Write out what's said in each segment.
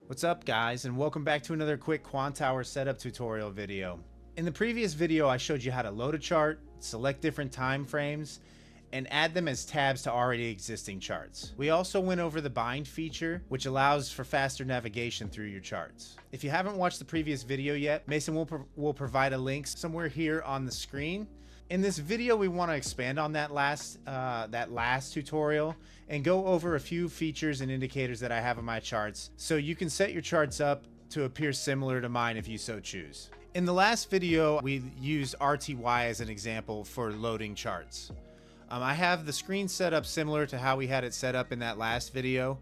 What's up guys, and welcome back to another quick Quantower setup tutorial video. In the previous video I showed you how to load a chart, select different time frames, and add them as tabs to already existing charts. We also went over the bind feature, which allows for faster navigation through your charts. If you haven't watched the previous video yet, Mason will provide a link somewhere here on the screen. In this video, we want to expand on that last tutorial and go over a few features and indicators that I have on my charts, so you can set your charts up to appear similar to mine if you so choose. In the last video, we used RTY as an example for loading charts. I have the screen set up similar to how we had it set up in that last video,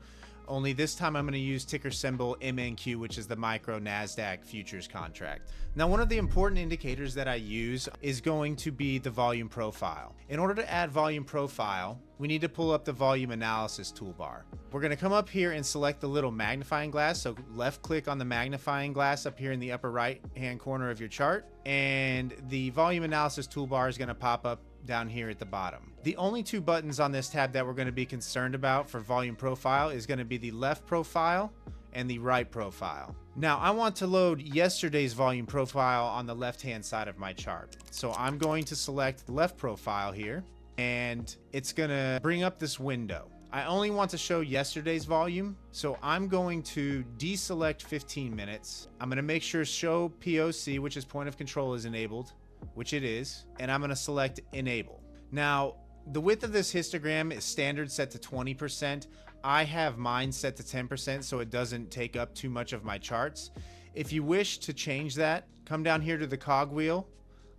only this time I'm going to use ticker symbol MNQ, which is the micro NASDAQ futures contract. Now, one of the important indicators that I use is going to be the volume profile. In order to add volume profile, we need to pull up the volume analysis toolbar. We're going to come up here and select the little magnifying glass. So left click on the magnifying glass up here in the upper right hand corner of your chart, and the volume analysis toolbar is going to pop up down here at the bottom. The only two buttons on this tab that we're going to be concerned about for volume profile is going to be the left profile and the right profile. Now I want to load yesterday's volume profile on the left hand side of my chart. So I'm going to select the left profile here, and it's going to bring up this window. I only want to show yesterday's volume, so I'm going to deselect 15 minutes. I'm going to make sure show POC, which is point of control, is enabled, which it is, and I'm going to select enable. Now the width of this histogram is standard set to 20%. I have mine set to 10% so it doesn't take up too much of my charts. If you wish to change that, come down here to the cogwheel,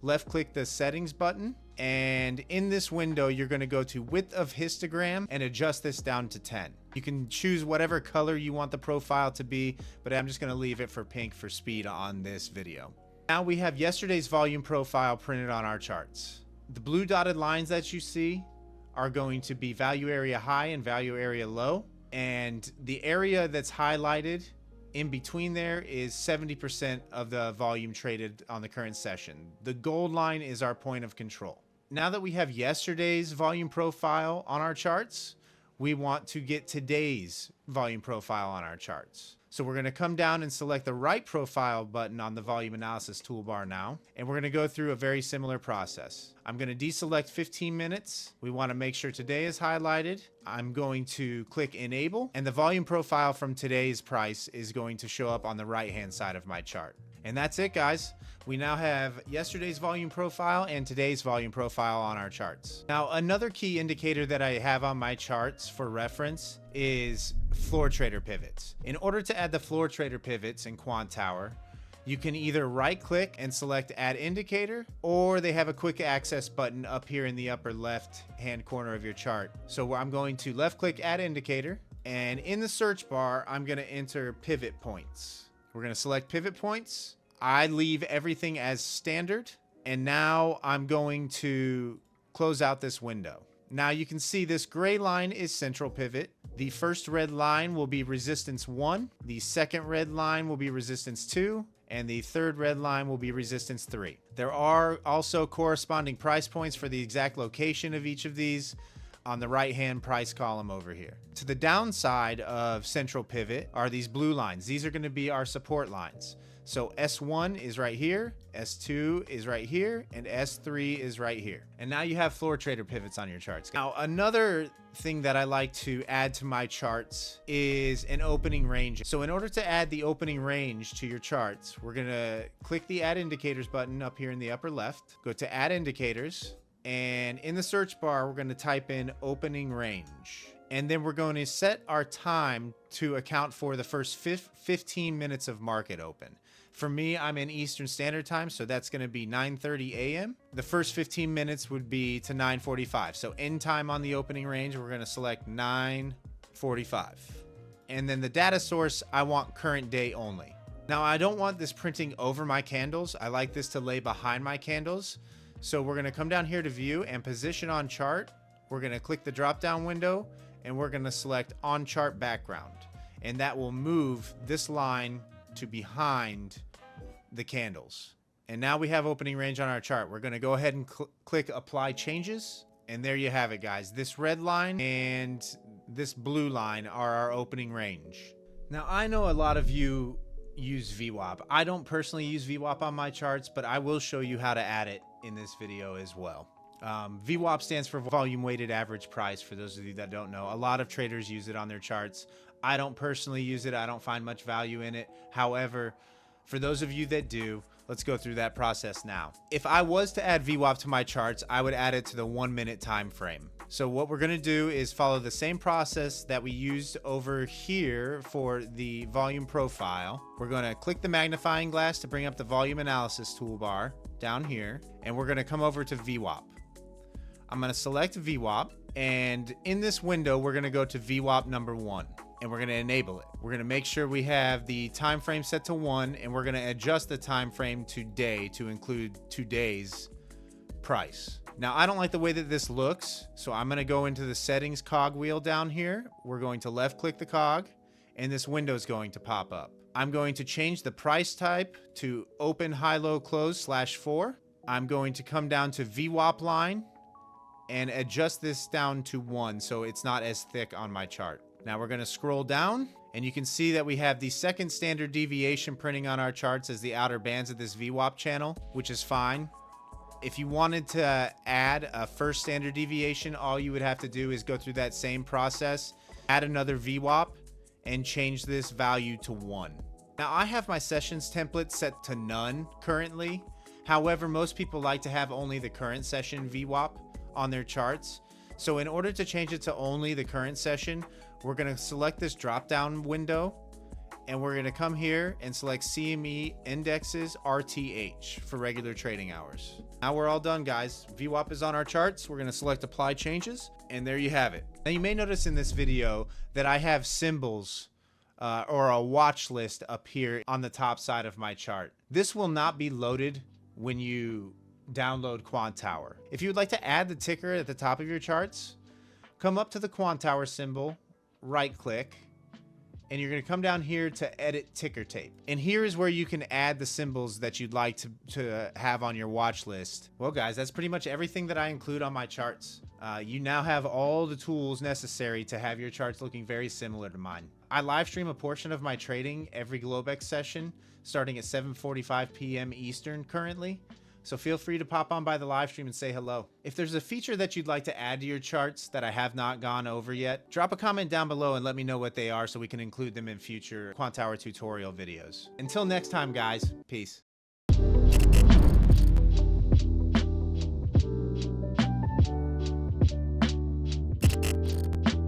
left click the settings button, and in this window you're going to go to width of histogram and adjust this down to 10. You can choose whatever color you want the profile to be, but I'm just going to leave it for pink for speed on this video. Now we have yesterday's volume profile printed on our charts. The blue dotted lines that you see are going to be value area high and value area low, and the area that's highlighted in between there is 70% of the volume traded on the current session. The gold line is our point of control. Now that we have yesterday's volume profile on our charts, we want to get today's volume profile on our charts. So we're going to come down and select the right profile button on the volume analysis toolbar now, and we're going to go through a very similar process. I'm going to deselect 15 minutes. We want to make sure today is highlighted. I'm going to click enable, and the volume profile from today's price is going to show up on the right hand side of my chart. And that's it, guys. We now have yesterday's volume profile and today's volume profile on our charts. Now, another key indicator that I have on my charts for reference is floor trader pivots. In order to add the floor trader pivots in Quantower, you can either right click and select add indicator, or they have a quick access button up here in the upper left hand corner of your chart. So I'm going to left click add indicator, and in the search bar, I'm going to enter pivot points. We're going to select pivot points. I leave everything as standard, and now I'm going to close out this window. Now you can see this gray line is central pivot. The first red line will be resistance 1, the second red line will be resistance 2, and the third red line will be resistance 3. There are also corresponding price points for the exact location of each of these on the right hand price column over here. To the downside of central pivot are these blue lines. These are going to be our support lines. So S1 is right here, S2 is right here, and S3 is right here. And now you have floor trader pivots on your charts. Now, another thing that I like to add to my charts is an opening range. So in order to add the opening range to your charts, we're gonna click the add indicators button up here in the upper left, go to add indicators, and in the search bar, we're gonna type in opening range. And then we're going to set our time to account for the first 15 minutes of market open. For me, I'm in Eastern Standard Time, so that's going to be 9:30 a.m. The first 15 minutes would be to 9:45. So end time on the opening range, we're going to select 9:45. And then the data source, I want current day only. Now, I don't want this printing over my candles. I like this to lay behind my candles. So we're going to come down here to view and position on chart. We're going to click the drop down window, and we're going to select on chart background, and that will move this line to behind the candles. And now we have opening range on our chart. We're going to go ahead and click apply changes, and there you have it, guys. This red line and this blue line are our opening range. Now, I know a lot of you use VWAP. I don't personally use VWAP on my charts, but I will show you how to add it in this video as well. VWAP stands for volume weighted average price, for those of you that don't know. A lot of traders use it on their charts. I don't personally use it. I don't find much value in it. However, for those of you that do, let's go through that process now. If I was to add VWAP to my charts, I would add it to the 1 minute time frame. So what we're going to do is follow the same process that we used over here for the volume profile. We're going to click the magnifying glass to bring up the volume analysis toolbar down here, and we're going to come over to VWAP. I'm going to select VWAP, and in this window, we're going to go to VWAP number 1. And we're going to enable it. We're going to make sure we have the time frame set to 1, and we're going to adjust the time frame to day to include today's price. Now, I don't like the way that this looks, so I'm going to go into the settings cog wheel down here. We're going to left click the cog, and this window is going to pop up. I'm going to change the price type to open, high, low, close /4. I'm going to come down to VWAP line and adjust this down to 1 so it's not as thick on my chart. Now we're going to scroll down, and you can see that we have the second standard deviation printing on our charts as the outer bands of this VWAP channel, which is fine. If you wanted to add a first standard deviation, all you would have to do is go through that same process, add another VWAP, and change this value to 1. Now I have my sessions template set to none currently. However, most people like to have only the current session VWAP on their charts. So in order to change it to only the current session, we're going to select this drop down window, and we're going to come here and select CME indexes RTH for regular trading hours. Now we're all done, guys. VWAP is on our charts. We're going to select apply changes, and there you have it. Now you may notice in this video that I have symbols or a watch list up here on the top side of my chart. This will not be loaded when you download Quantower. If you would like to add the ticker at the top of your charts, come up to the Quantower symbol, right click, and you're going to come down here to edit ticker tape. And here is where you can add the symbols that you'd like to have on your watch list. Well guys, that's pretty much everything that I include on my charts. You now have all the tools necessary to have your charts looking very similar to mine. I live stream a portion of my trading every Globex session starting at 7:45 p.m. Eastern currently. So feel free to pop on by the live stream and say hello. If there's a feature that you'd like to add to your charts that I have not gone over yet, drop a comment down below and let me know what they are so we can include them in future Quantower tutorial videos. Until next time, guys, peace.